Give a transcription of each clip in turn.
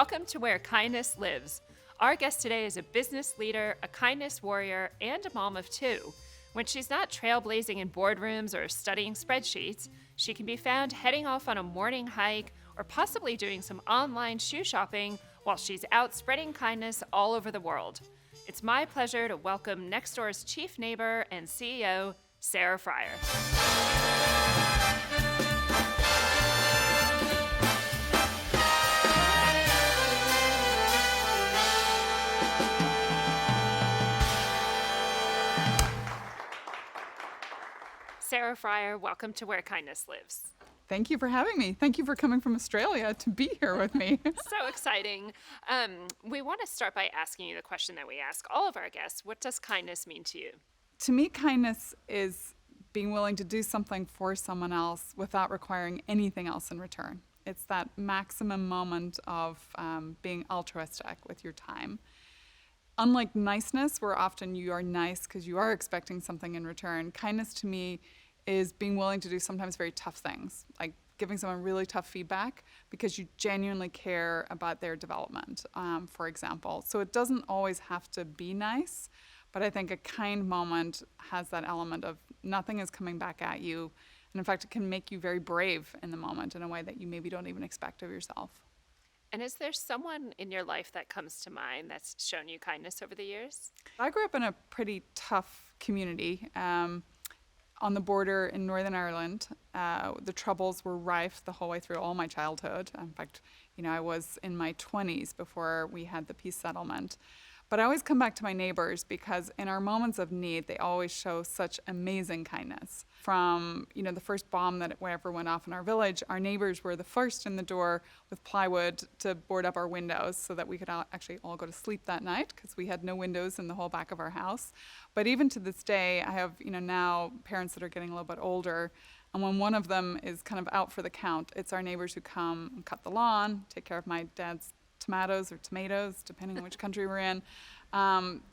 Welcome to Where Kindness Lives. Our guest today is a business leader, a kindness warrior, and a mom of two. When she's not trailblazing in boardrooms or studying spreadsheets, she can be found heading off on a morning hike or possibly doing some online shoe shopping while she's out spreading kindness all over the world. It's my pleasure to welcome Nextdoor's chief neighbor and CEO, Sarah Friar. Sarah Friar, welcome to Where Kindness Lives. Thank you for having me. Thank you for coming from Australia to be here with me. So exciting. We want to start by asking you the question that we ask all of our guests. What does kindness mean to you? To me, kindness is being willing to do something for someone else without requiring anything else in return. It's that maximum moment of being altruistic with your time. Unlike niceness, where often you are nice because you are expecting something in return, kindness to me is being willing to do sometimes very tough things, like giving someone really tough feedback because you genuinely care about their development, for example. So it doesn't always have to be nice, but I think a kind moment has that element of nothing is coming back at you. And in fact, it can make you very brave in the moment in a way that you maybe don't even expect of yourself. And is there someone in your life that comes to mind that's shown you kindness over the years? I grew up in a pretty tough community on the border in Northern Ireland. The Troubles were rife the whole way through all my childhood. In fact, I was in my 20s before we had the peace settlement. But I always come back to my neighbors because in our moments of need, they always show such amazing kindness. From, the first bomb that ever went off in our village, our neighbors were the first in the door with plywood to board up our windows so that we could actually all go to sleep that night because we had no windows in the whole back of our house. But even to this day, I have, now parents that are getting a little bit older. And when one of them is kind of out for the count, it's our neighbors who come and cut the lawn, take care of my dad's tomatoes, depending on which country we're in.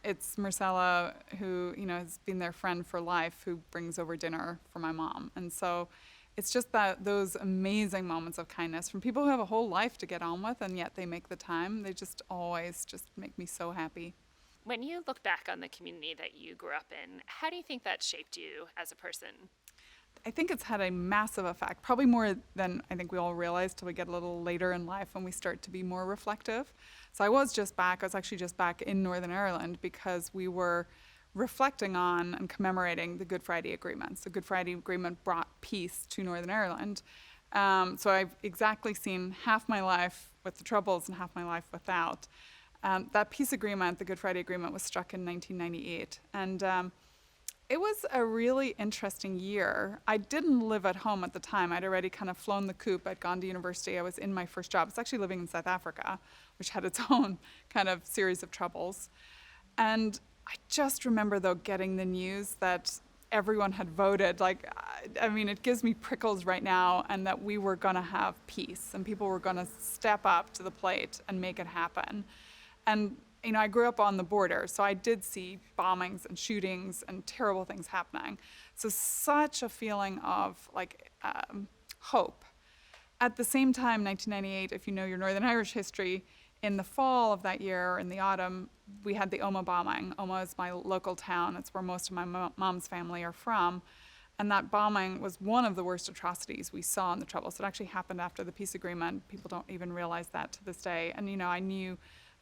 It's Marcella, who, has been their friend for life, who brings over dinner for my mom. And so it's just those amazing moments of kindness from people who have a whole life to get on with, and yet they make the time. They just always just make me so happy. When you look back on the community that you grew up in, how do you think that shaped you as a person? I think it's had a massive effect, probably more than I think we all realize till we get a little later in life when we start to be more reflective. So I was actually just back in Northern Ireland because we were reflecting on and commemorating the Good Friday Agreement. So Good Friday Agreement brought peace to Northern Ireland. So I've exactly seen half my life with the Troubles and half my life without. That peace agreement, the Good Friday Agreement, was struck in 1998. And it was a really interesting year. I didn't live at home at the time. I'd already kind of flown the coop. I'd gone to university. I was in my first job. I was actually living in South Africa, which had its own kind of series of troubles. And I just remember, though, getting the news that everyone had voted. It gives me prickles right now, and that we were going to have peace, and people were going to step up to the plate and make it happen. And I grew up on the border, so I did see bombings and shootings and terrible things happening. So such a feeling of hope. At the same time, 1998, if you know your Northern Irish history, in the fall of that year, or in the autumn, we had the Omagh bombing. Omagh is my local town. It's where most of my mom's family are from. And that bombing was one of the worst atrocities we saw in the Troubles. It actually happened after the peace agreement. People don't even realize that to this day. And, I knew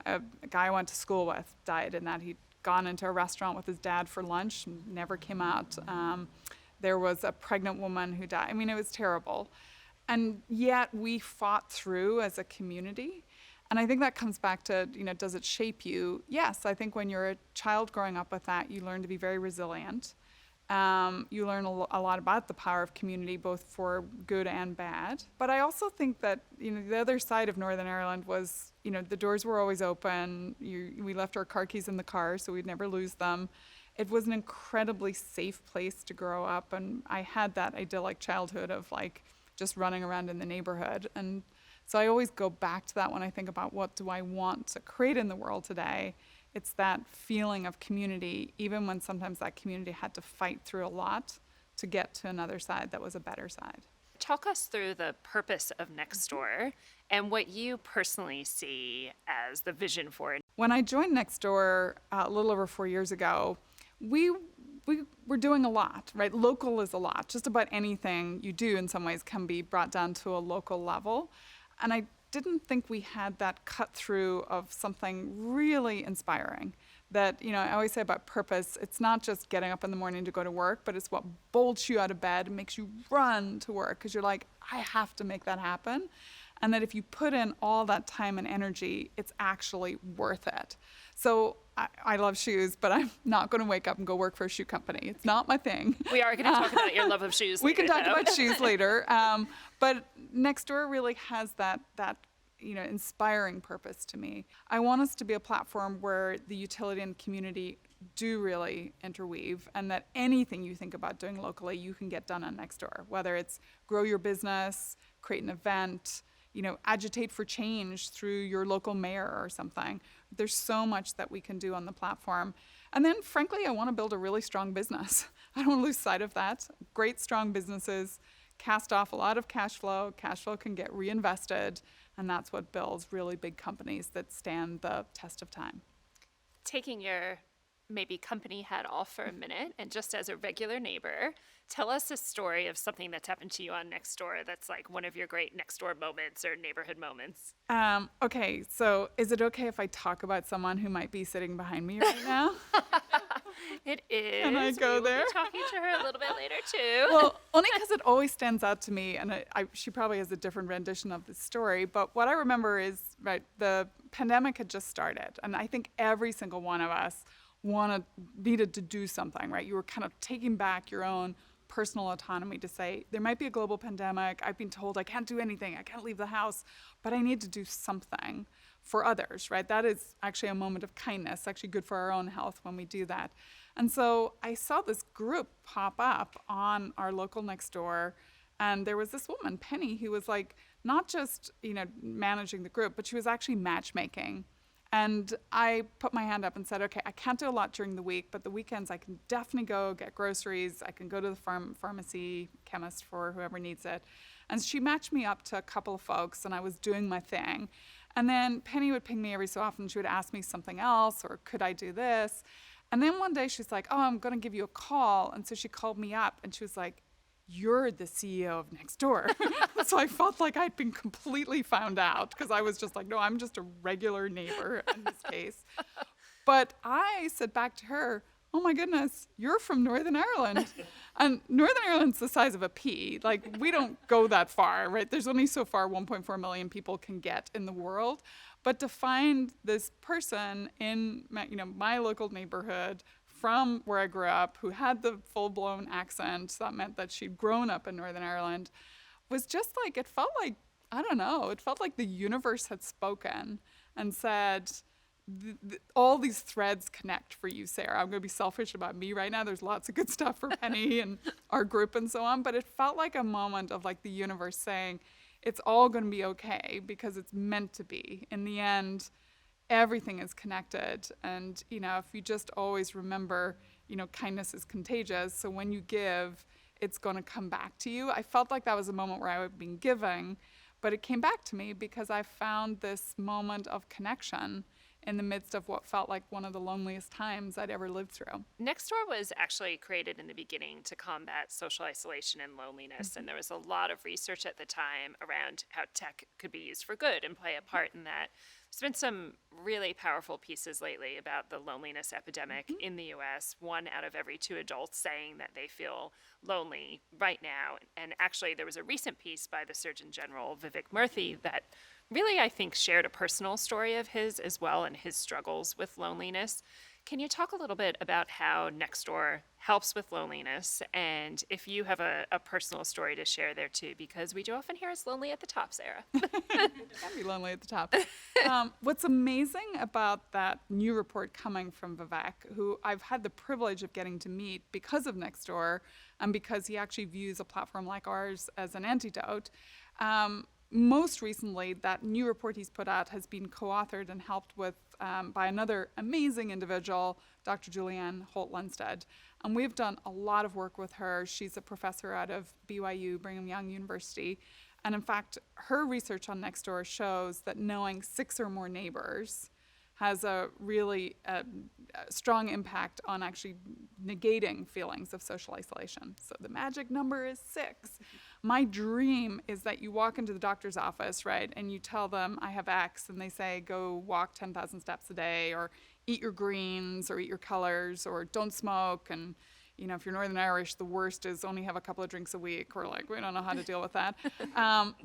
a guy I went to school with died in that. He'd gone into a restaurant with his dad for lunch and never came out. There was a pregnant woman who died. It was terrible. And yet we fought through as a community. And I think that comes back to, does it shape you? Yes, I think when you're a child growing up with that, you learn to be very resilient. You learn a lot about the power of community, both for good and bad. But I also think that, the other side of Northern Ireland was, the doors were always open. We left our car keys in the car, so we'd never lose them. It was an incredibly safe place to grow up, and I had that idyllic childhood of just running around in the neighborhood. And so I always go back to that when I think about what do I want to create in the world today. It's that feeling of community, even when sometimes that community had to fight through a lot to get to another side that was a better side. Talk us through the purpose of Nextdoor and what you personally see as the vision for it. When I joined Nextdoor a little over 4 years ago, we were doing a lot, right? Local is a lot. Just about anything you do in some ways can be brought down to a local level. And I didn't think we had that cut through of something really inspiring. That, I always say about purpose, it's not just getting up in the morning to go to work, but it's what bolts you out of bed and makes you run to work because you're like, I have to make that happen. And that if you put in all that time and energy, it's actually worth it. So I love shoes, but I'm not going to wake up and go work for a shoe company. It's not my thing. We are going to talk about your love of shoes later. We can talk about shoes later. But Nextdoor really has that inspiring purpose to me. I want us to be a platform where the utility and community do really interweave, and that anything you think about doing locally, you can get done on Nextdoor, whether it's grow your business, create an event, agitate for change through your local mayor or something. There's so much that we can do on the platform. And then, frankly, I want to build a really strong business. I don't want to lose sight of that. Great, strong businesses cast off a lot of cash flow. Cash flow can get reinvested, and that's what builds really big companies that stand the test of time. Taking your maybe company hat off for a minute, and just as a regular neighbor, tell us a story of something that's happened to you on Nextdoor that's like one of your great Nextdoor moments or neighborhood moments. Okay, so is it okay if I talk about someone who might be sitting behind me right now? It is. Can I go there? We'll be talking to her a little bit later too. Well, only because it always stands out to me, and she probably has a different rendition of the story, but what I remember is, right, the pandemic had just started, and I think every single one of us needed to do something, right? You were kind of taking back your own personal autonomy to say, there might be a global pandemic. I've been told I can't do anything. I can't leave the house, but I need to do something for others, right? That is actually a moment of kindness, actually good for our own health when we do that. And so I saw this group pop up on our local Nextdoor, and there was this woman, Penny, who was like, not just, managing the group, but she was actually matchmaking. And I put my hand up and said, okay, I can't do a lot during the week, but the weekends I can definitely go get groceries. I can go to the pharmacy, chemist for whoever needs it. And she matched me up to a couple of folks, and I was doing my thing. And then Penny would ping me every so often. She would ask me something else, or could I do this? And then one day she's like, oh, I'm going to give you a call. And so she called me up, and she was like, you're the CEO of Nextdoor. So I felt like I'd been completely found out because I was just like, no, I'm just a regular neighbor in this case. But I said back to her, oh my goodness, you're from Northern Ireland. And Northern Ireland's the size of a pea. Like, we don't go that far, right? There's only so far 1.4 million people can get in the world. But to find this person in my local neighborhood from where I grew up, who had the full-blown accent, that meant that she'd grown up in Northern Ireland, was just like, it felt like, I don't know, it felt like the universe had spoken and said, all these threads connect for you, Sarah. I'm going to be selfish about me right now. There's lots of good stuff for Penny and our group and so on, but it felt like a moment of like the universe saying, it's all going to be okay because it's meant to be. In the end, everything is connected. And, if you just always remember, kindness is contagious. So when you give, it's going to come back to you. I felt like that was a moment where I had been giving, but it came back to me because I found this moment of connection in the midst of what felt like one of the loneliest times I'd ever lived through. Nextdoor was actually created in the beginning to combat social isolation and loneliness, Mm-hmm. and there was a lot of research at the time around how tech could be used for good and play a part in that. There's been some really powerful pieces lately about the loneliness epidemic in the US. 1 out of every 2 adults saying that they feel lonely right now. And actually, there was a recent piece by the Surgeon General, Vivek Murthy, that really, I think, shared a personal story of his as well and his struggles with loneliness. Can you talk a little bit about how Nextdoor helps with loneliness, and if you have a personal story to share there too, because we do often hear it's lonely at the top, Sarah. Can be lonely at the top. What's amazing about that new report coming from Vivek, who I've had the privilege of getting to meet because of Nextdoor, and because he actually views a platform like ours as an antidote, most recently, that new report he's put out has been co-authored and helped with by another amazing individual, Dr. Julianne Holt-Lunstead. And we've done a lot of work with her. She's a professor out of BYU, Brigham Young University. And in fact, her research on Nextdoor shows that knowing 6 or more neighbors has a really strong impact on actually negating feelings of social isolation. So the magic number is 6. My dream is that you walk into the doctor's office, right, and you tell them, I have X, and they say, go walk 10,000 steps a day, or eat your greens, or eat your colors, or don't smoke, and if you're Northern Irish, the worst is only have a couple of drinks a week. We're like, we don't know how to deal with that.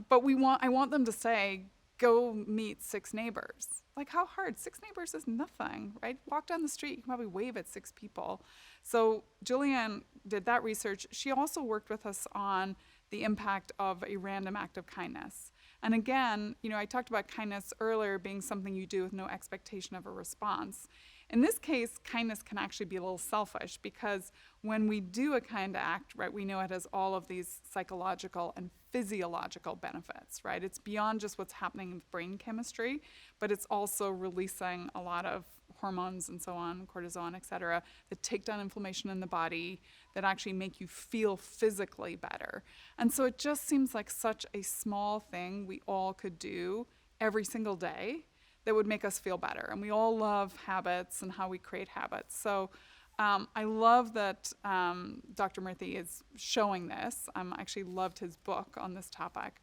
But I want them to say, go meet 6 neighbors. Like, how hard? 6 neighbors is nothing, right? Walk down the street, you can probably wave at 6 people. So Julianne did that research. She also worked with us on the impact of a random act of kindness. And again, I talked about kindness earlier being something you do with no expectation of a response. In this case, kindness can actually be a little selfish, because when we do a kind act, right, we know it has all of these psychological and physiological benefits, right? It's beyond just what's happening with brain chemistry, but it's also releasing a lot of hormones and so on, cortisol, et cetera, that take down inflammation in the body, that actually make you feel physically better. And so it just seems like such a small thing we all could do every single day that would make us feel better. And we all love habits and how we create habits. So I love that Dr. Murthy is showing this. I actually loved his book on this topic.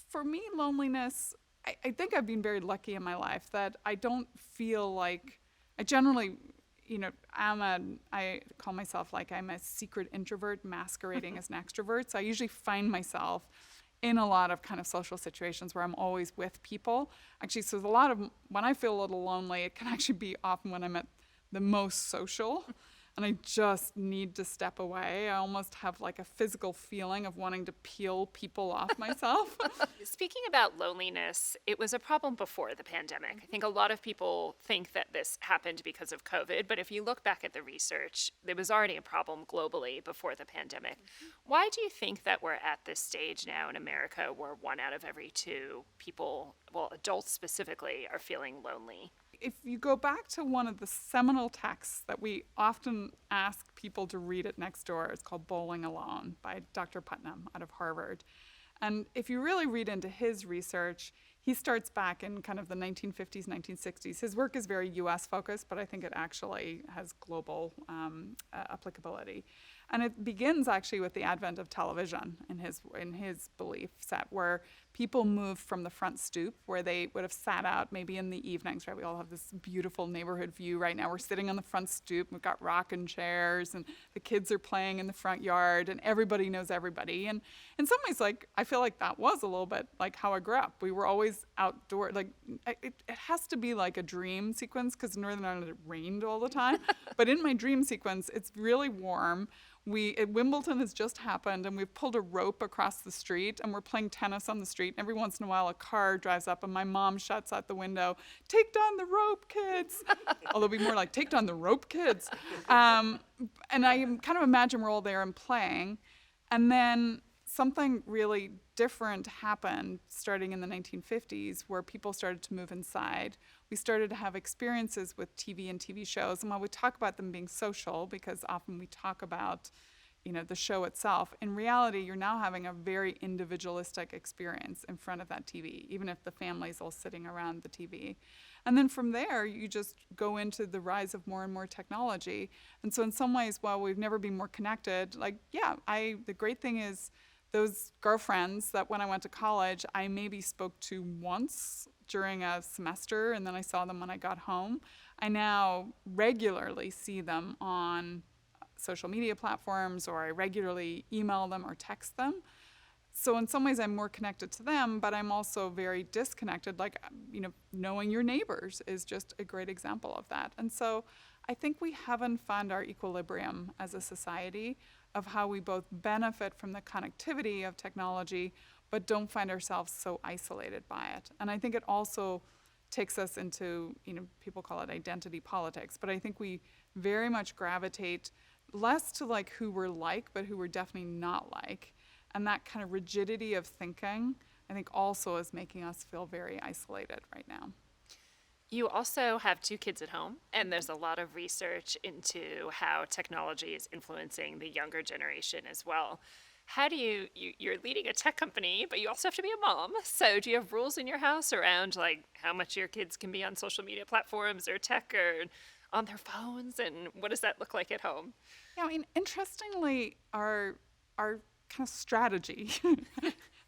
For me, loneliness, I think I've been very lucky in my life that I don't feel like, I generally, I call myself like I'm a secret introvert masquerading as an extrovert. So I usually find myself in a lot of kind of social situations where I'm always with people. Actually, so there's a lot of, when I feel a little lonely, it can actually be often when I'm at the most social and I just need to step away. I almost have like a physical feeling of wanting to peel people off myself. Speaking about loneliness, it was a problem before the pandemic. I think a lot of people think that this happened because of COVID, but if you look back at the research, there was already a problem globally before the pandemic. Why do you think that we're at this stage now in America where 1 out of every 2 people, well, adults specifically, are feeling lonely? If you go back to one of the seminal texts that we often ask people to read at Nextdoor, it's called Bowling Alone by Dr. Putnam out of Harvard. And if you really read into his research, he starts back in kind of the 1950s, 1960s. His work is very US focused, but I think it actually has global applicability. And it begins actually with the advent of television in his belief set, where people moved from the front stoop, where they would have sat out maybe in the evenings, right? We all have this beautiful neighborhood view right now. We're sitting on the front stoop, we've got rocking chairs, and the kids are playing in the front yard, and everybody knows everybody. And in some ways, like, I feel like that was a little bit like how I grew up. We were always outdoor, like, it has to be like a dream sequence, because in Northern Ireland it rained all the time. But in my dream sequence, it's really warm. Wimbledon has just happened, and we've pulled a rope across the street, and we're playing tennis on the street. And every once in a while, a car drives up, and my mom shouts out the window, "Take down the rope, kids!" Although it'd be more like, "Take down the rope, kids!" And I kind of imagine we're all there and playing, and then something really different happened starting in the 1950s, where people started to move inside. We started to have experiences with TV and TV shows. And while we talk about them being social, because often we talk about, the show itself, in reality, you're now having a very individualistic experience in front of that TV, even if the family's all sitting around the TV. And then from there, you just go into the rise of more and more technology. And so in some ways, while we've never been more connected, the great thing is, those girlfriends that when I went to college, I maybe spoke to once during a semester, and then I saw them when I got home. I now regularly see them on social media platforms, or I regularly email them or text them. So in some ways I'm more connected to them, but I'm also very disconnected. Knowing your neighbors is just a great example of that. And so I think we haven't found our equilibrium as a society of how we both benefit from the connectivity of technology, but don't find ourselves so isolated by it. And I think it also takes us into, people call it identity politics, but I think we very much gravitate less to like who we're like, but who we're definitely not like. And that kind of rigidity of thinking, I think also is making us feel very isolated right now. You also have two kids at home, and there's a lot of research into how technology is influencing the younger generation as well. How do you're leading a tech company, but you also have to be a mom. So do you have rules in your house around like how much your kids can be on social media platforms or tech or on their phones, and what does that look like at home? Yeah, I mean, interestingly, our kind of strategy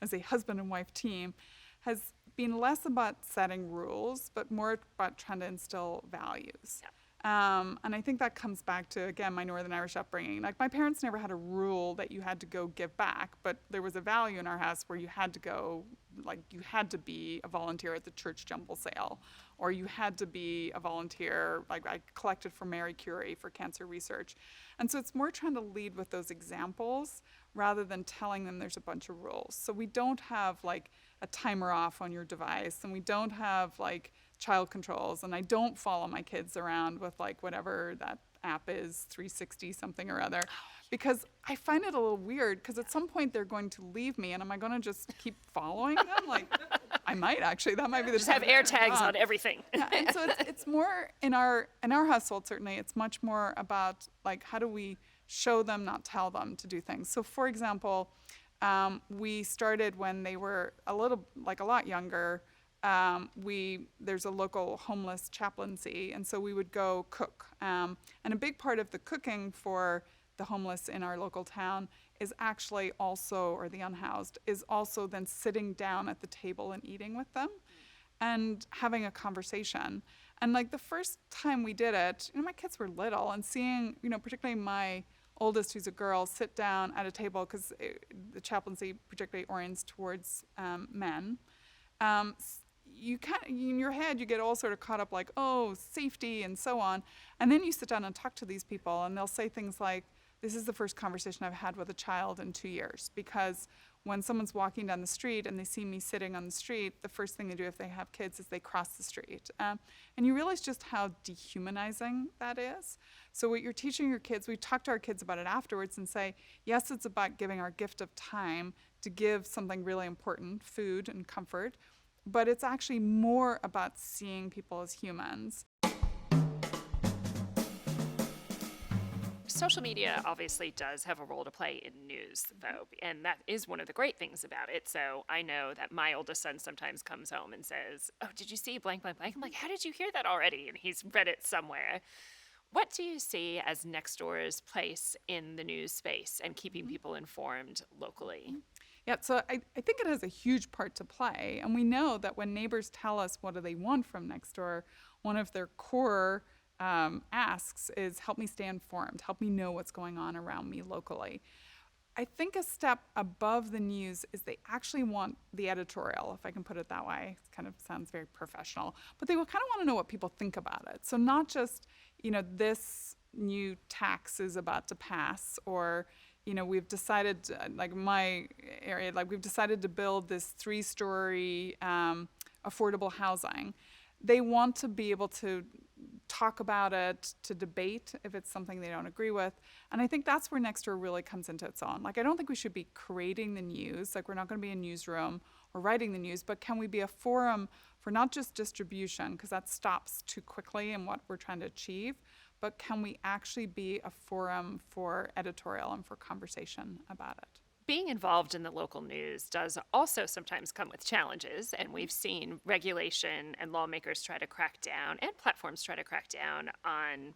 as a husband and wife team has been less about setting rules, but more about trying to instill values. And I think that comes back to, again, my Northern Irish upbringing. Like, my parents never had a rule that you had to go give back, but there was a value in our house where you had to go, like, you had to be a volunteer at the church jumble sale, or you had to be a volunteer, like, I collected for Mary Curie for cancer research. And so it's more trying to lead with those examples rather than telling them there's a bunch of rules. So we don't have, like, a timer off on your device, and we don't have, like, child controls, and I don't follow my kids around with like whatever that app is, 360 something or other, because I find it a little weird because at some point they're going to leave me, and am I going to just keep following them? Like, I might actually, that might be the Just have air tags on everything. Yeah, and so it's more in our household, certainly it's much more about like how do we show them, not tell them to do things. So for example, we started when they were a lot younger. There's a local homeless chaplaincy, and so we would go cook. And a big part of the cooking for the homeless in our local town is actually also, or the unhoused, is also then sitting down at the table and eating with them and having a conversation. And like the first time we did it, my kids were little, and seeing, particularly my oldest, who's a girl, sit down at a table, because the chaplaincy particularly orients towards men. You kind of, in your head, you get all sort of caught up like, oh, safety and so on. And then you sit down and talk to these people, and they'll say things like, this is the first conversation I've had with a child in 2 years, because when someone's walking down the street and they see me sitting on the street, the first thing they do if they have kids is they cross the street. And you realize just how dehumanizing that is. So what you're teaching your kids, we talk to our kids about it afterwards and say, yes, it's about giving our gift of time to give something really important, food and comfort, but it's actually more about seeing people as humans. Social media obviously does have a role to play in news, though, and that is one of the great things about it. So I know that my oldest son sometimes comes home and says, oh, did you see blank, blank, blank? I'm like, how did you hear that already? And he's read it somewhere. What do you see as Nextdoor's place in the news space and keeping people informed locally? Yeah, so I think it has a huge part to play. And we know that when neighbors tell us what do they want from Nextdoor, one of their core asks is, help me stay informed, help me know what's going on around me locally. I think a step above the news is they actually want the editorial, if I can put it that way. It kind of sounds very professional, but they will kind of want to know what people think about it. So not just, this new tax is about to pass, or, we've decided, like my area, like we've decided to build this 3-story affordable housing. They want to be able to talk about it, to debate if it's something they don't agree with. And I think that's where Nextdoor really comes into its own. Like, I don't think we should be creating the news. Like, we're not going to be a newsroom or writing the news, but can we be a forum for not just distribution, because that stops too quickly in what we're trying to achieve, but can we actually be a forum for editorial and for conversation about it? Being involved in the local news does also sometimes come with challenges, and we've seen regulation and lawmakers try to crack down, and platforms try to crack down on,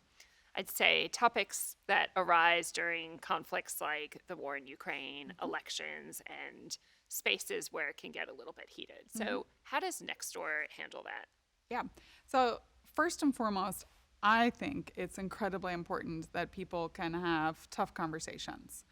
I'd say, topics that arise during conflicts like the war in Ukraine, elections, and spaces where it can get a little bit heated. So how does Nextdoor handle that? Yeah. So first and foremost, I think it's incredibly important that people can have tough conversations.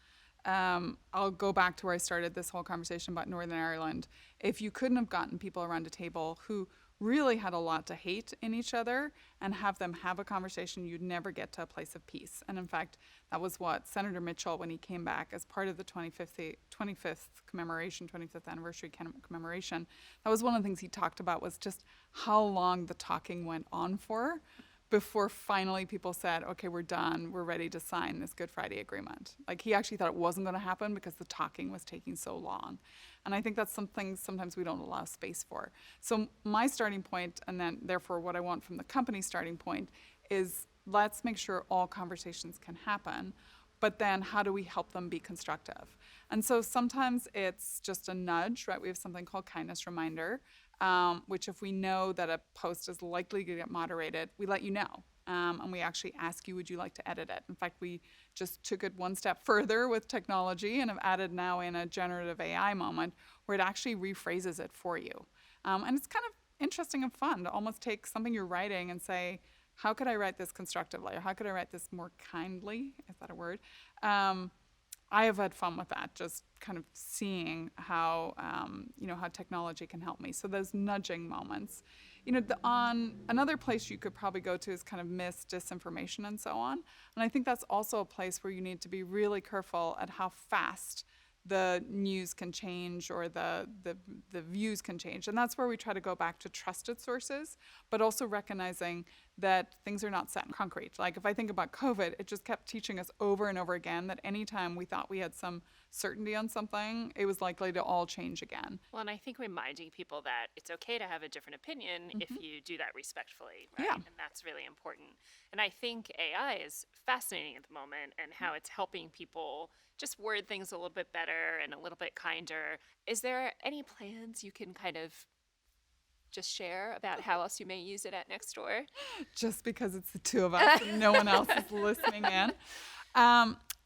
I'll go back to where I started this whole conversation about Northern Ireland. If you couldn't have gotten people around a table who really had a lot to hate in each other and have them have a conversation, you'd never get to a place of peace. And in fact, that was what Senator Mitchell, when he came back as part of the 25th anniversary commemoration, that was one of the things he talked about, was just how long the talking went on for before finally people said, okay, we're done. We're ready to sign this Good Friday agreement. Like he actually thought it wasn't going to happen because the talking was taking so long. And I think that's something sometimes we don't allow space for. So my starting point, and then therefore what I want from the company starting point, is let's make sure all conversations can happen. But then how do we help them be constructive? And so sometimes it's just a nudge, right? We have something called kindness reminder, which if we know that a post is likely to get moderated, we let you know. And we actually ask you, would you like to edit it? In fact, we just took it one step further with technology and have added now in a generative AI moment where it actually rephrases it for you. And it's kind of interesting and fun to almost take something you're writing and say, how could I write this constructively? Or how could I write this more kindly? Is that a word? I have had fun with that, just kind of seeing how, how technology can help me. So those nudging moments. On another place you could probably go to is kind of disinformation and so on. And I think that's also a place where you need to be really careful at how fast the news can change or the views can change. And that's where we try to go back to trusted sources, but also recognizing that things are not set in concrete. Like if I think about COVID, it just kept teaching us over and over again that anytime we thought we had some certainty on something, it was likely to all change again. Well, and I think reminding people that it's okay to have a different opinion if you do that respectfully, right? Yeah. And that's really important. And I think AI is fascinating at the moment and how it's helping people just word things a little bit better and a little bit kinder. Is there any plans you can kind of just share about how else you may use it at Nextdoor? Just because it's the two of us and no one else is listening in.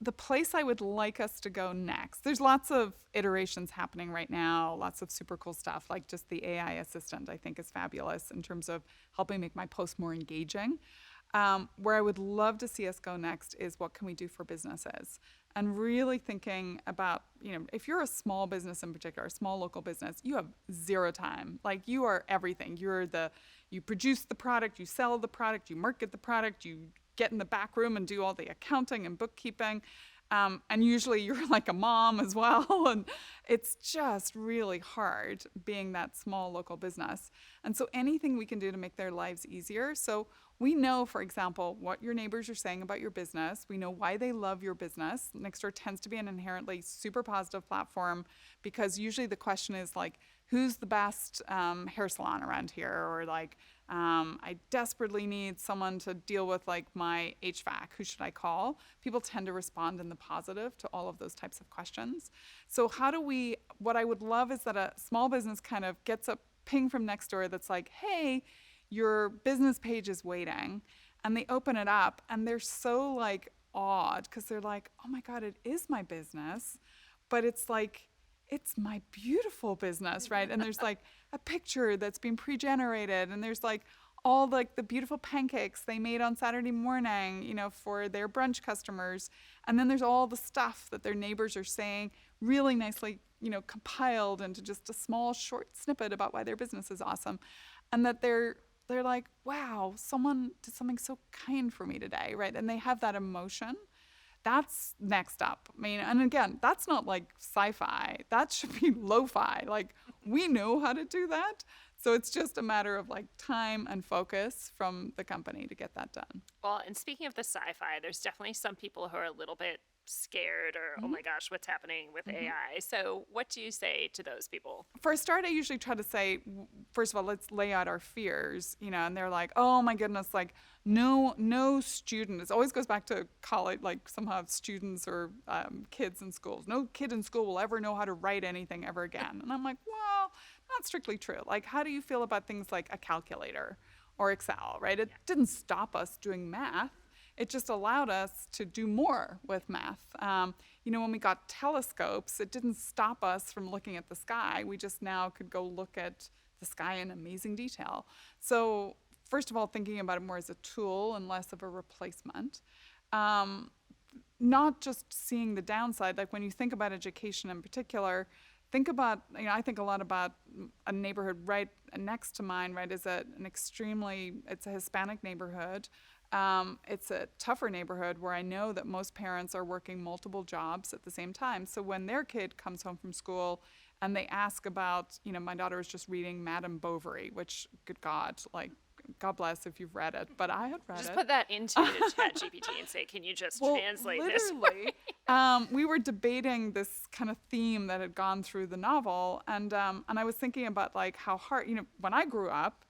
The place I would like us to go next, there's lots of iterations happening right now, lots of super cool stuff, like just the AI assistant I think is fabulous in terms of helping make my posts more engaging. Where I would love to see us go next is what can we do for businesses? And really thinking about, if you're a small business in particular, a small local business, you have zero time. Like you are everything. You produce the product, you sell the product, you market the product, you get in the back room and do all the accounting and bookkeeping. And usually you're like a mom as well. And it's just really hard being that small local business. And so anything we can do to make their lives easier. So we know, for example, what your neighbors are saying about your business. We know why they love your business. Nextdoor tends to be an inherently super positive platform because usually the question is like, who's the best hair salon around here? Or like, I desperately need someone to deal with like my HVAC. Who should I call? People tend to respond in the positive to all of those types of questions. So what I would love is that a small business kind of gets a ping from Nextdoor that's like, hey, your business page is waiting. And they open it up and they're so like awed because they're like, oh my God, it is my business. But it's like, it's my beautiful business, right? And there's like a picture that's been pre-generated and there's like all like the beautiful pancakes they made on Saturday morning, for their brunch customers. And then there's all the stuff that their neighbors are saying really nicely, compiled into just a small short snippet about why their business is awesome. And that they're like, wow, someone did something so kind for me today, right? And they have that emotion. That's next up. I mean, and again, that's not like sci-fi. That should be lo-fi. Like, we know how to do that. So it's just a matter of like time and focus from the company to get that done. Well, and speaking of the sci-fi, there's definitely some people who are a little bit scared or, oh my gosh, what's happening with AI? So what do you say to those people? For a start, I usually try to say, first of all, let's lay out our fears, and they're like, oh my goodness, like no student, it always goes back to college, like somehow students or kids in schools, no kid in school will ever know how to write anything ever again. And I'm like, well, not strictly true. Like, how do you feel about things like a calculator or Excel, right? It didn't stop us doing math. It just allowed us to do more with math. When we got telescopes, it didn't stop us from looking at the sky. We just now could go look at the sky in amazing detail. So first of all, thinking about it more as a tool and less of a replacement. Not just seeing the downside. Like when you think about education in particular, think about, I think a lot about a neighborhood right next to mine, right, it's a Hispanic neighborhood. It's a tougher neighborhood where I know that most parents are working multiple jobs at the same time. So when their kid comes home from school and they ask about, my daughter was just reading Madame Bovary, which, good God, like God bless if you've read it, but I had read Just it. put that into ChatGPT and say, can you just translate this? Literally, we were debating this kind of theme that had gone through the novel, and I was thinking about like how hard, when I grew up,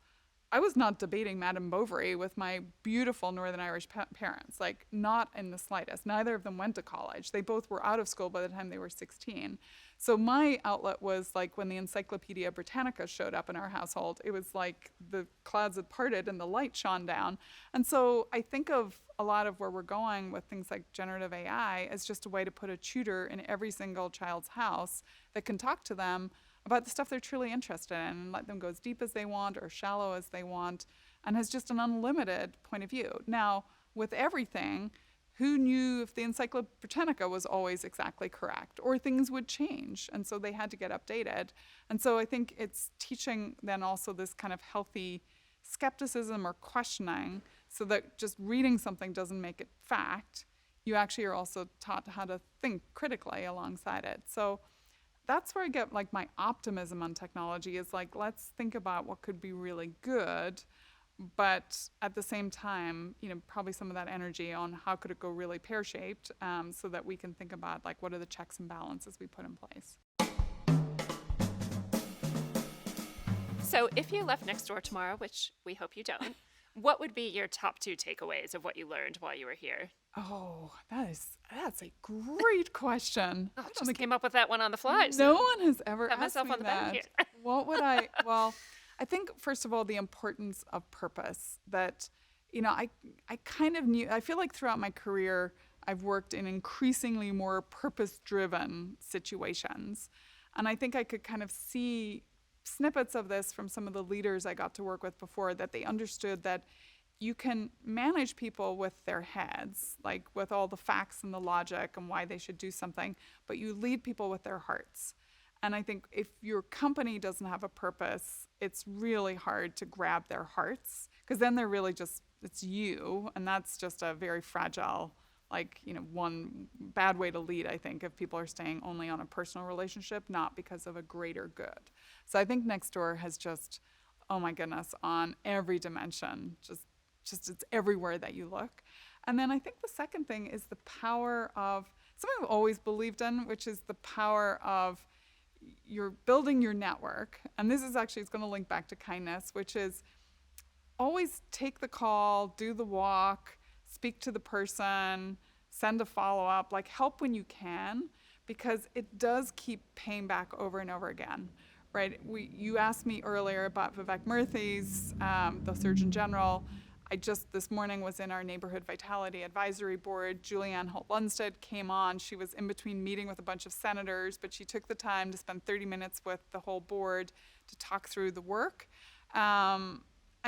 I was not debating Madame Bovary with my beautiful Northern Irish parents, like not in the slightest. Neither of them went to college. They both were out of school by the time they were 16. So my outlet was like when the Encyclopedia Britannica showed up in our household, it was like the clouds had parted and the light shone down. And so I think of a lot of where we're going with things like generative AI as just a way to put a tutor in every single child's house that can talk to them about the stuff they're truly interested in and let them go as deep as they want or shallow as they want, and has just an unlimited point of view. Now, with everything, who knew if the Encyclopedia Britannica was always exactly correct, or things would change, and so they had to get updated. And so I think it's teaching then also this kind of healthy skepticism or questioning, so that just reading something doesn't make it fact. You actually are also taught how to think critically alongside it. So that's where I get like my optimism on technology is like, let's think about what could be really good, but at the same time, probably some of that energy on how could it go really pear-shaped, so that we can think about like what are the checks and balances we put in place. So if you left Nextdoor tomorrow, which we hope you don't, what would be your top 2 takeaways of what you learned while you were here? Oh, that's a great question. I just came up with that one on the fly. No one has ever Pat asked myself me on the back that. here. What would I? Well, I think first of all the importance of purpose. That I kind of knew. I feel like throughout my career I've worked in increasingly more purpose-driven situations, and I think I could kind of see snippets of this from some of the leaders I got to work with before, that they understood that you can manage people with their heads, like with all the facts and the logic and why they should do something, but you lead people with their hearts. And I think if your company doesn't have a purpose, it's really hard to grab their hearts, because then they're really just, it's you, and that's just a very fragile, one bad way to lead, I think, if people are staying only on a personal relationship, not because of a greater good. So I think Nextdoor has just, oh my goodness, on every dimension, just it's everywhere that you look. And then I think the second thing is the power of something I've always believed in, which is the power of you're building your network. And this is actually, it's going to link back to kindness, which is always take the call, do the walk, speak to the person, send a follow-up, like help when you can, because it does keep paying back over and over again, right? You asked me earlier about Vivek Murthy's, the Surgeon General. I just this morning was in our Neighborhood Vitality Advisory Board. Julianne Holt-Lunstead came on. She was in between meeting with a bunch of senators, but she took the time to spend 30 minutes with the whole board to talk through the work. And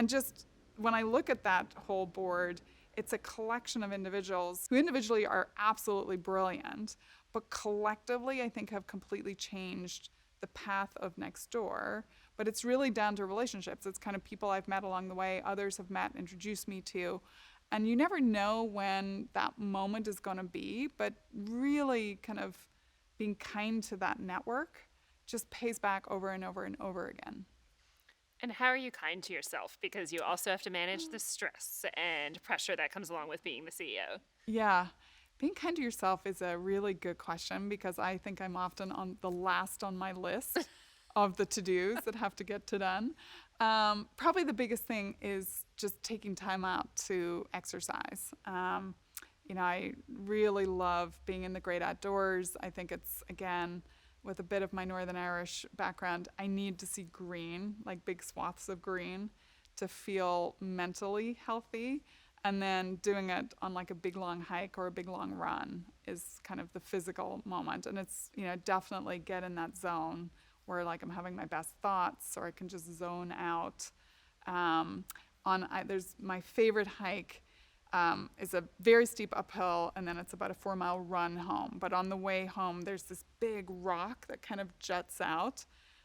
just when I look at that whole board, it's a collection of individuals who individually are absolutely brilliant, but collectively I think have completely changed the path of Nextdoor. But it's really down to relationships. It's kind of people I've met along the way, others have met, introduced me to. And you never know when that moment is going to be, but really kind of being kind to that network just pays back over and over and over again. And how are you kind to yourself? Because you also have to manage the stress and pressure that comes along with being the CEO. Yeah. Being kind to yourself is a really good question, because I think I'm often on the last on my list of the to-dos that have to get done. Probably the biggest thing is just taking time out to exercise. I really love being in the great outdoors. I think it's, again, with a bit of my Northern Irish background, I need to see green, like big swaths of green, to feel mentally healthy. And then doing it on like a big long hike or a big long run is kind of the physical moment. And it's, definitely get in that zone where like I'm having my best thoughts, or I can just zone out. There's my favorite hike is a very steep uphill, and then it's about a 4-mile run home. But on the way home, there's this big rock that kind of juts out.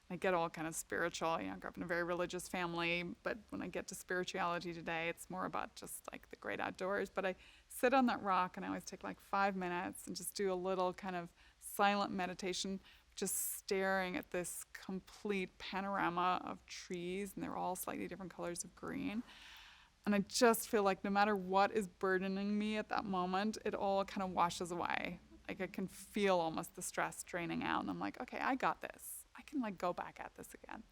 I get all kind of spiritual. I grew up in a very religious family, but when I get to spirituality today, it's more about just like the great outdoors. But I sit on that rock, and I always take like 5 minutes and just do a little kind of silent meditation, just staring at this complete panorama of trees, and they're all slightly different colors of green. And I just feel like no matter what is burdening me at that moment, it all kind of washes away. Like I can feel almost the stress draining out. And I'm like, okay, I got this. I can like go back at this again.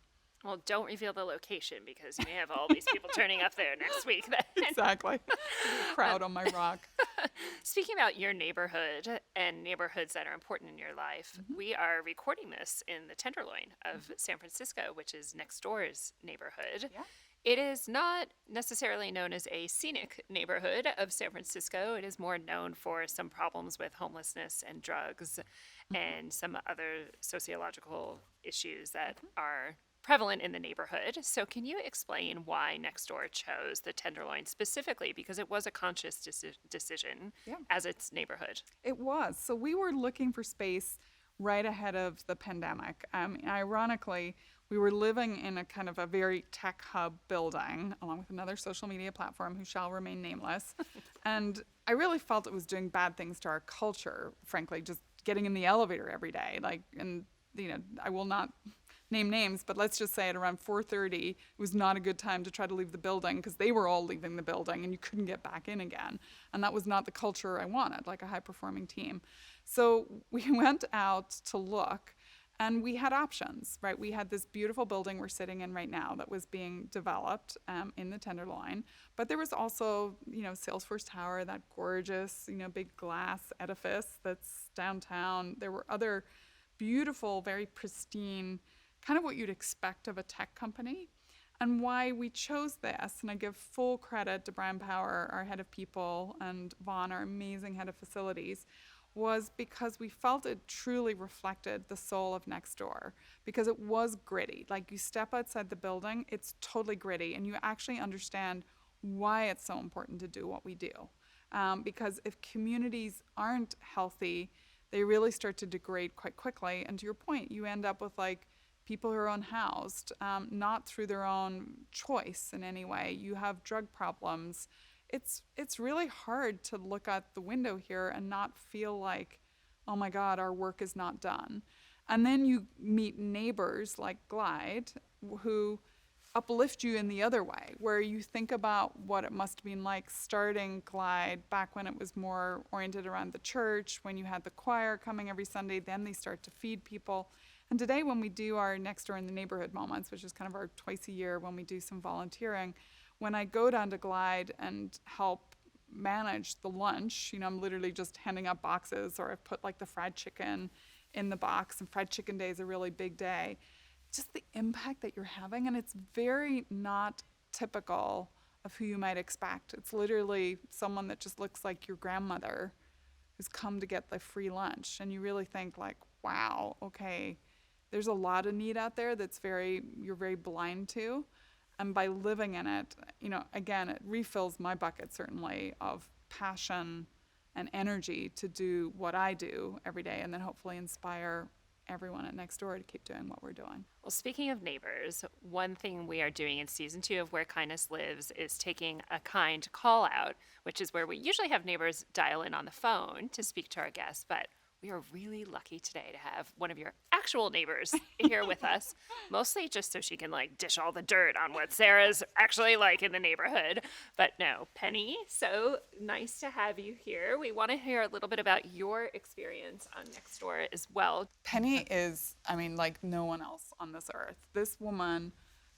Well, don't reveal the location because you may have all these people turning up there next week. Then. Exactly. Crowd on my rock. Speaking about your neighborhood and neighborhoods that are important in your life, we are recording this in the Tenderloin of San Francisco, which is Nextdoor's neighborhood. Yeah. It is not necessarily known as a scenic neighborhood of San Francisco. It is more known for some problems with homelessness and drugs and some other sociological issues that are prevalent in the neighborhood. So can you explain why Nextdoor chose the Tenderloin specifically? Because it was a conscious decision as its neighborhood. It was. So we were looking for space right ahead of the pandemic. Ironically, we were living in a kind of a very tech hub building, along with another social media platform who shall remain nameless. And I really felt it was doing bad things to our culture, frankly, just getting in the elevator every day. I will not name names, but let's just say at around 4:30, it was not a good time to try to leave the building because they were all leaving the building and you couldn't get back in again. And that was not the culture I wanted, like a high-performing team. So we went out to look, and we had options, right? We had this beautiful building we're sitting in right now that was being developed in the Tenderloin, but there was also, Salesforce Tower, that gorgeous, big glass edifice that's downtown. There were other beautiful, very pristine, kind of what you'd expect of a tech company. And why we chose this, and I give full credit to Brian Power, our head of people, and Vaughn, our amazing head of facilities, was because we felt it truly reflected the soul of Nextdoor, because it was gritty. Like, you step outside the building, it's totally gritty, and you actually understand why it's so important to do what we do. Because if communities aren't healthy, they really start to degrade quite quickly. And to your point, you end up with people who are unhoused, not through their own choice in any way. You have drug problems. It's really hard to look out the window here and not feel like, oh my God, our work is not done. And then you meet neighbors like Glide who uplift you in the other way, where you think about what it must have been like starting Glide back when it was more oriented around the church, when you had the choir coming every Sunday, then they start to feed people. And today when we do our Nextdoor in the Neighborhood moments, which is kind of our twice a year when we do some volunteering, when I go down to Glide and help manage the lunch, I'm literally just handing out boxes, or I've put the fried chicken in the box, and fried chicken day is a really big day. Just the impact that you're having, and it's very not typical of who you might expect. It's literally someone that just looks like your grandmother who's come to get the free lunch, and you really think wow, okay, there's a lot of need out there you're very blind to. And by living in it, again, it refills my bucket certainly of passion and energy to do what I do every day, and then hopefully inspire everyone at Nextdoor to keep doing what we're doing. Well, speaking of neighbors, one thing we are doing in season 2 of Where Kindness Lives is taking a kind call out, which is where we usually have neighbors dial in on the phone to speak to our guests, but we are really lucky today to have one of your actual neighbors here with us, mostly just so she can dish all the dirt on what Sarah's actually like in the neighborhood. But no, Penny, so nice to have you here. We want to hear a little bit about your experience on Nextdoor as well. Penny is, like no one else on this earth. This woman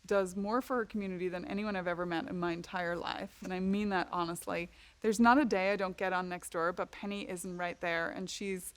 does more for her community than anyone I've ever met in my entire life. And I mean that honestly. There's not a day I don't get on Nextdoor, but Penny isn't right there. And she's,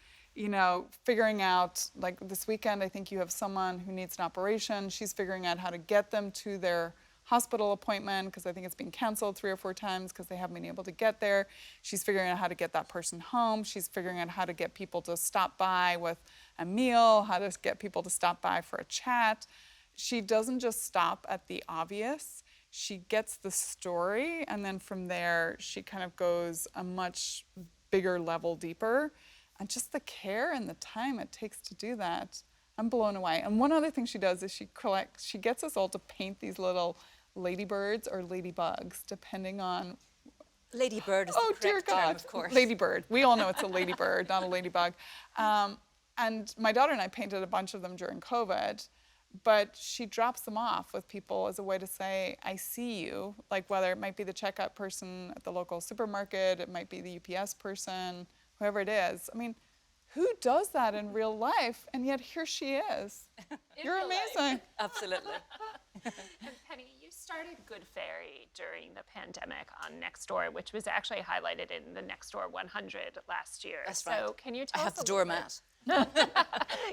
figuring out, this weekend, I think you have someone who needs an operation. She's figuring out how to get them to their hospital appointment, because I think it's been canceled 3 or 4 times because they haven't been able to get there. She's figuring out how to get that person home. She's figuring out how to get people to stop by with a meal, how to get people to stop by for a chat. She doesn't just stop at the obvious. She gets the story, and then from there, she kind of goes a much bigger level deeper. And just the care and the time it takes to do that, I'm blown away. And one other thing she does is she gets us all to paint these little ladybirds or ladybugs, depending on... Ladybird is the correct dear God. term, of course. Ladybird. We all know it's a ladybird, not a ladybug. And my daughter and I painted a bunch of them during COVID, but she drops them off with people as a way to say, I see you. Like whether it might be the checkout person at the local supermarket, it might be the UPS person, whoever it is. I mean, who does that in real life? And yet here she is. You're amazing. Absolutely. And Penny, you started Good Fairy during the pandemic on Nextdoor, which was actually highlighted in the Nextdoor 100 last year. That's right. So can you tell I us have the a little bit? doormat.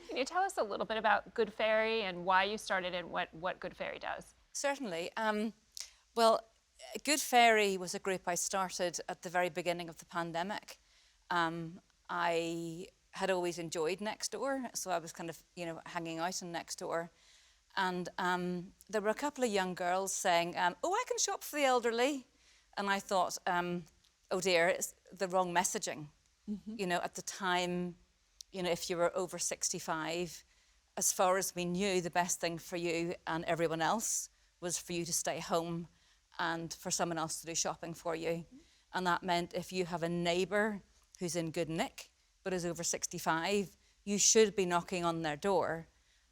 Can you tell us a little bit about Good Fairy and why you started and what Good Fairy does? Certainly. Well, Good Fairy was a group I started at the very beginning of the pandemic. I had always enjoyed Nextdoor, so I was kind of, hanging out in Nextdoor. And there were a couple of young girls saying, oh, I can shop for the elderly. And I thought, oh dear, it's the wrong messaging. Mm-hmm. At the time, if you were over 65, as far as we knew, the best thing for you and everyone else was for you to stay home and for someone else to do shopping for you. Mm-hmm. And that meant if you have a neighbour who's in good nick but is over 65, you should be knocking on their door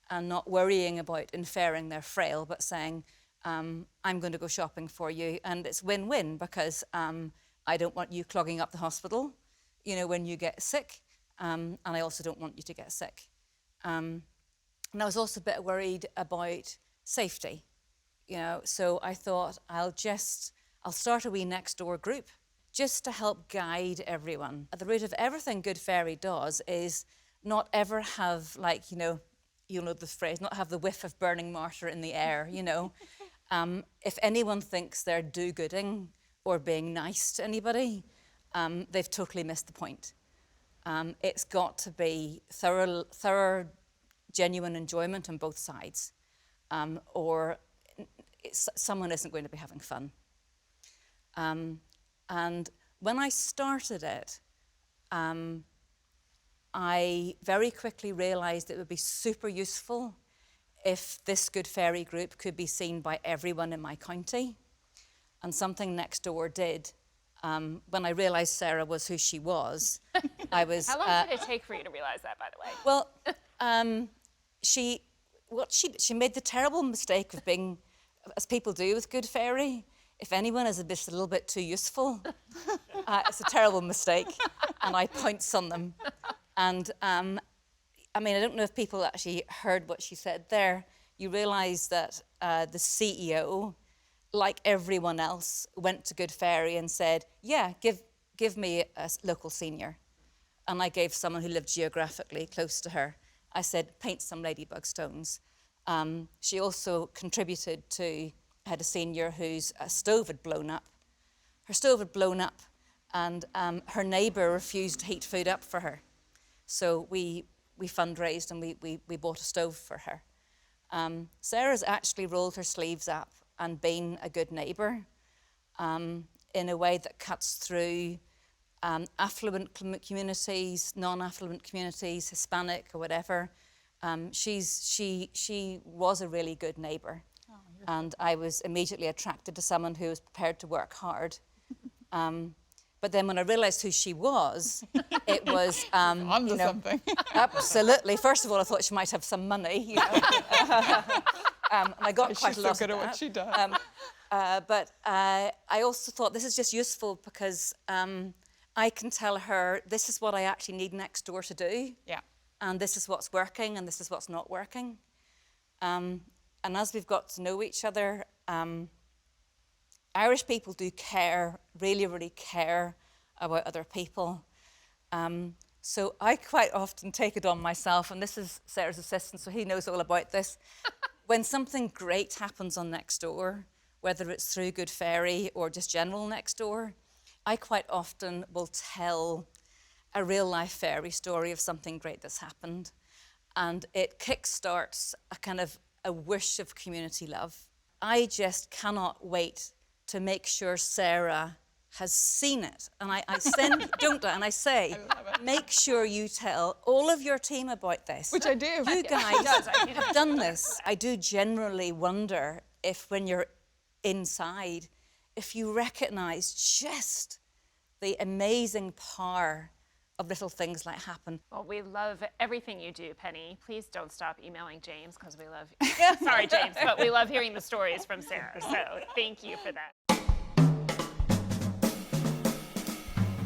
and not worrying about inferring they're frail, but saying, I'm going to go shopping for you. And it's win-win because I don't want you clogging up the hospital, when you get sick. And I also don't want you to get sick. And I was also a bit worried about safety, so I thought I'll start a wee Nextdoor group just to help guide everyone. At the root of everything Good Fairy does is not ever have, you'll know the phrase, not have the whiff of burning martyr in the air, If anyone thinks they're do-gooding or being nice to anybody, they've totally missed the point. It's got to be thorough, genuine enjoyment on both sides, or someone isn't going to be having fun. And when I started it, I very quickly realised it would be super useful if this Good Fairy group could be seen by everyone in my county. And something Nextdoor did, when I realised Sarah was who she was, I was... How long did it take for you to realise that, by the way? Well, she made the terrible mistake of being, as people do with Good Fairy, if anyone is just a little bit too useful, it's a terrible mistake, and I pounce on them. And I don't know if people actually heard what she said there. You realise that the CEO, like everyone else, went to Good Fairy and said, yeah, give me a local senior. And I gave someone who lived geographically close to her. I said, paint some ladybug stones. She also contributed to, had a senior whose stove had blown up. Her stove had blown up, and her neighbour refused to heat food up for her. So we fundraised and we bought a stove for her. Sarah's actually rolled her sleeves up and been a good neighbour in a way that cuts through affluent communities, non-affluent communities, Hispanic or whatever. She was a really good neighbour. Oh, and I was immediately attracted to someone who was prepared to work hard. But then when I realised who she was, it was... onto something. Absolutely. First of all, I thought she might have some money, and I got quite a lot of that. She's so good at what she does. But I also thought this is just useful because I can tell her this is what I actually need Nextdoor to do. Yeah. And this is what's working and this is what's not working. And as we've got to know each other, Irish people do care, really, really care about other people. So I quite often take it on myself, and this is Sarah's assistant, so he knows all about this. When something great happens on Nextdoor, whether it's through Good Fairy or just general Nextdoor, I quite often will tell a real-life fairy story of something great that's happened, and it kickstarts a kind of a wish of community love. I just cannot wait to make sure Sarah has seen it. And I send, don't I? And I say, make sure you tell all of your team about this. Which I do. You guys have done this. I do generally wonder if when you're inside, if you recognise just the amazing power of little things like happen. Well, we love everything you do, Penny. Please don't stop emailing James because we love sorry, James, but we love hearing the stories from Sarah. So thank you for that.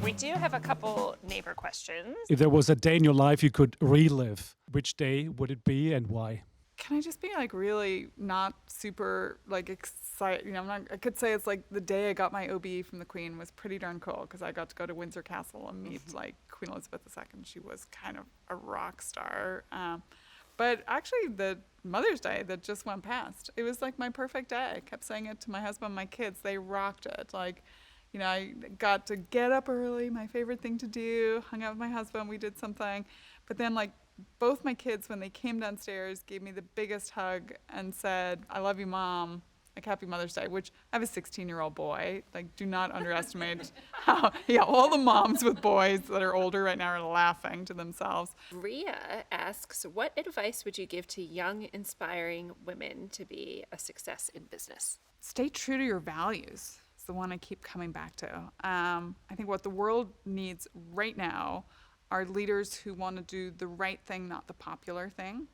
We do have a couple neighbor questions. If there was a day in your life you could relive, which day would it be and why? Can I just be like really not super like excited? You know, I could say it's like the day I got my OBE from the Queen was pretty darn cool because I got to go to Windsor Castle and meet like Queen Elizabeth II. She was kind of a rock star. But actually the Mother's Day that just went past, it was like my perfect day. I kept saying it to my husband, my kids, they rocked it. Like, you know, I got to get up early, my favorite thing to do, hung out with my husband, we did something. But then like both my kids, when they came downstairs, gave me the biggest hug and said, I love you, Mom. Like, happy Mother's Day, which I have a 16-year-old boy. Like, do not underestimate how, all the moms with boys that are older right now are laughing to themselves. Ria asks, what advice would you give to young, inspiring women to be a success in business? Stay true to your values. It's the one I keep coming back to. I think what the world needs right now are leaders who want to do the right thing, not the popular thing.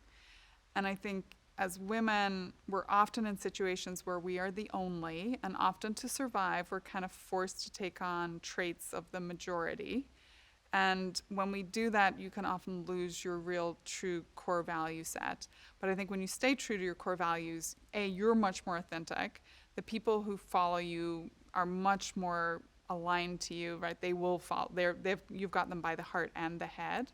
And I think as women, we're often in situations where we are the only, and often to survive, we're kind of forced to take on traits of the majority. And when we do that, you can often lose your real, true core value set. But I think when you stay true to your core values, you're much more authentic. The people who follow you are much more aligned to you, right? They will follow. You've got them by the heart and the head.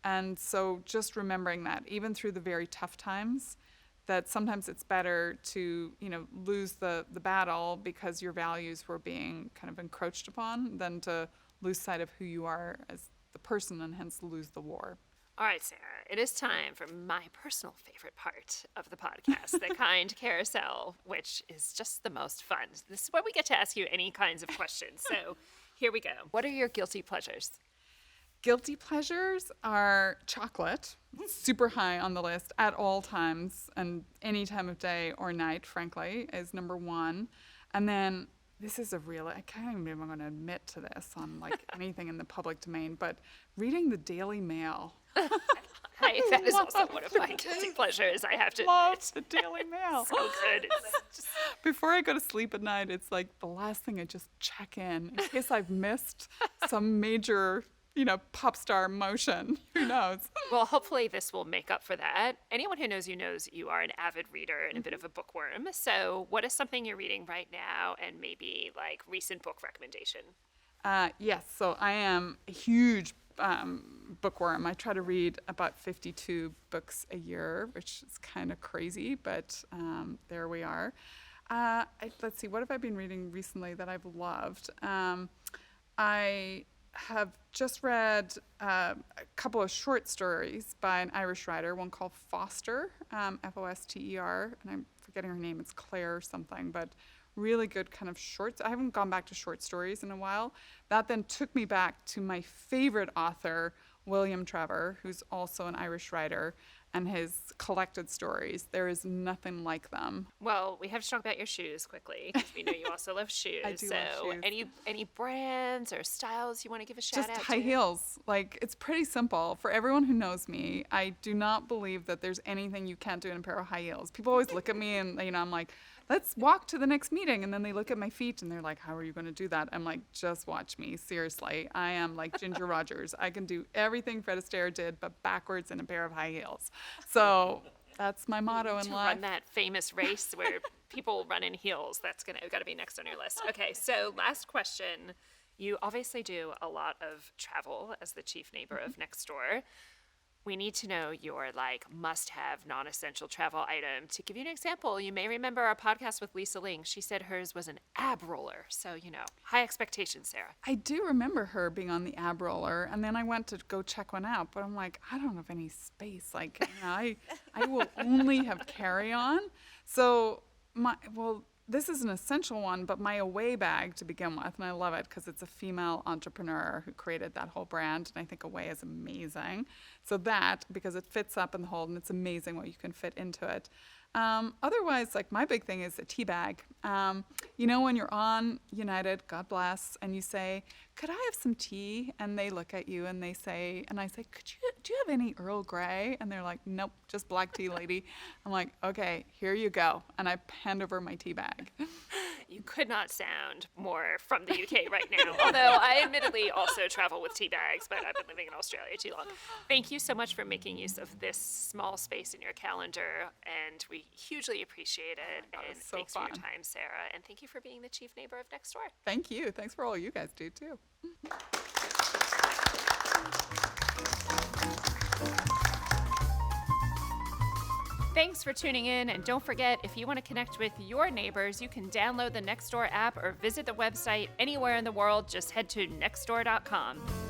And so just remembering that, even through the very tough times, that sometimes it's better to, lose the battle because your values were being kind of encroached upon than to lose sight of who you are as the person and hence lose the war. All right, Sarah, it is time for my personal favorite part of the podcast, the Kind Carousel, which is just the most fun. This is where we get to ask you any kinds of questions. So here we go. What are your guilty pleasures? Guilty pleasures are chocolate, super high on the list at all times and any time of day or night, frankly, is number one. And then this is I can't even believe I'm going to admit to this on like anything in the public domain, but reading the Daily Mail. That is also one of my guilty pleasures, I have to admit. The Daily Mail. So good. It's just... Before I go to sleep at night, it's like the last thing I just check in case I've missed some major, pop star motion. Who knows? Well, hopefully this will make up for that. Anyone who knows you are an avid reader and a bit of a bookworm. So what is something you're reading right now and maybe like recent book recommendation? Yes, so I am a huge bookworm. I try to read about 52 books a year, which is kind of crazy, but there we are. Let's see, what have I been reading recently that I've loved? I have just read a couple of short stories by an Irish writer, one called Foster, Foster, and I'm forgetting her name, it's Claire something, but really good kind of shorts. I haven't gone back to short stories in a while. That then took me back to my favorite author, William Trevor, who's also an Irish writer, and his collected stories. There is nothing like them. Well, we have to talk about your shoes quickly, because we know you also love shoes. I do love shoes. Any brands or styles you want to give a shout out to? Just high heels. Like, it's pretty simple. For everyone who knows me, I do not believe that there's anything you can't do in a pair of high heels. People always look at me and, I'm like, let's walk to the next meeting. And then they look at my feet and they're like, how are you going to do that? I'm like, just watch me. Seriously. I am like Ginger Rogers. I can do everything Fred Astaire did, but backwards in a pair of high heels. So that's my motto in life. Run that famous race where people run in heels. That's got to be next on your list. Okay, so last question. You obviously do a lot of travel as the chief neighbor of Nextdoor. We need to know your must-have non-essential travel item. To give you an example, you may remember our podcast with Lisa Ling. She said hers was an ab roller. So, high expectations, Sarah. I do remember her being on the ab roller, and then I went to go check one out, but I'm like, I don't have any space. I will only have carry-on. So, this is an essential one, but my Away bag to begin with, and I love it because it's a female entrepreneur who created that whole brand, and I think Away is amazing. So that, because it fits up in the hold, and it's amazing what you can fit into it. Otherwise, like my big thing is a tea bag. You know, when you're on United, God bless, and you say, "Could I have some tea?" And they look at you and they say, and I say, "Do you have any Earl Grey?" And they're like, "Nope, just black tea, lady." I'm like, "Okay, here you go," and I hand over my tea bag. You could not sound more from the UK right now, although I admittedly also travel with tea bags, but I've been living in Australia too long. Thank you so much for making use of this small space in your calendar, and we hugely appreciate it. And so thanks for your fun. time, Sarah, and thank you for being the chief neighbor of Nextdoor. Thank you. Thanks for all you guys do too. Thanks for tuning in, and don't forget, if you want to connect with your neighbors, you can download the Nextdoor app or visit the website anywhere in the world. Just head to nextdoor.com.